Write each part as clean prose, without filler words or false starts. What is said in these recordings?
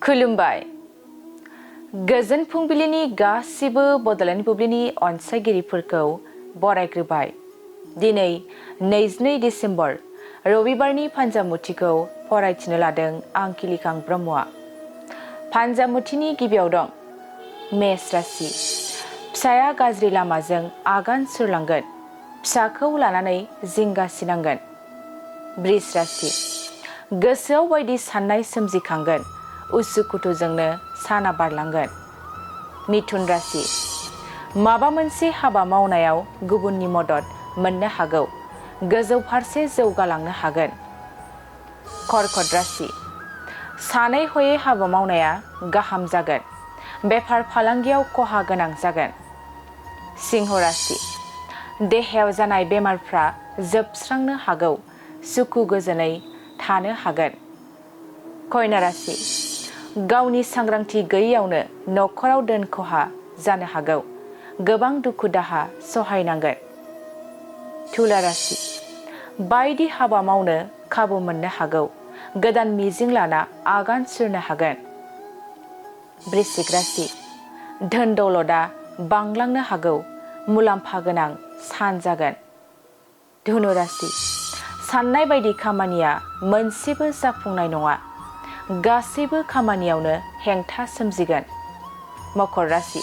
खुलुमबाय। गोजोन फुंबिलिनि गासिबो बड'लेण्ड बुब्लिनि अनसायगिरिफोरखौ बरायग्रोबाय। दिनै 22 डिसेम्बर रबिबारनि फान्जामुथिखौ फरायथिनो लादों आं किलिकां ब्रह्मआ। फान्जामुथिनि गिबियाव दं मेष राशि। फिसाया गाज्रि लामाजों आगान सुरलांगोन, फिसाखौ लानानै जिंगासिनांगोन। बृष राशि। गोसोआव बायदि साननाय सोमजिखांगोन, उसुखुथुजोंनो साना बारलांगोन। मिथुन राशि। माबा मोनसे हाबा मावनायाव गुबुननि मदद मोननो हागौ, गोजौ फारसे जौगालांनो हागोन। कर्कट राशि। सानै हयै हाबा मावनाया गाहाम जागोन, बेफार फालांगियाव खहा गोनां जागोन। सिंह राशि। देहायाव जानाय बेमारफ्रा जोबस्रांनो हागौ, सुखु गोजोनै थानो हागोन। कन्या राशि। गावनि सांग्रांथि गैयैयावनो नखराव धोन खहा जानो हागौ, गोबां दुखु दाहा सहायनांगोन। तुला राशि। बायदि हाबा मावनो खाबु मोननो हागौ, गोदान मिजिं लाना आगान सुरनो हागोन। वृश्चिक राशि। धोन दौलतआ बांलांनो हागौ, मुलाम्फा गोनां सान जागोन। धनु राशि। साननाय बायदि खामानिया मोनसेबो जाफुंनाय नङा, गासैबो खामानियावनो हेंथा सोमजिगोन। मकर राशि।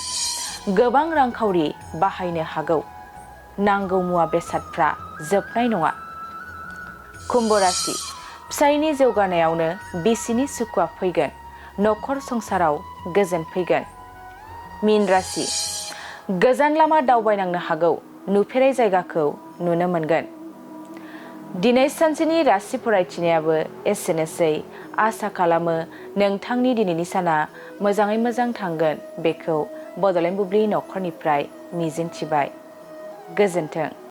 गोबां रांखावरि बाहायनो हागौ, नांगौ मुवा बेसादफ्रा जोबनाय नङा। कुम्भ राशि। फिसायनि जौगानायावनो बिसिनि सुखुआ फैगोन, नखर संसाराव गोजोन फैगोन। मीन राशि। गोजान लामा दावबायनांनो हागौ, नुफेरै जायगाखौ नुनो मोनगोन। दिनै सानसेनि राशि फरायथिनायाबो एसेनोसै। आसा खालामो नोंथांनि दिनैनि साना मोजाङै मोजां थांगोन, बेखौ बड'लेण्ड बुब्लि नखरनिफ्राय मिजिंथिबाय। गोजोन्थों।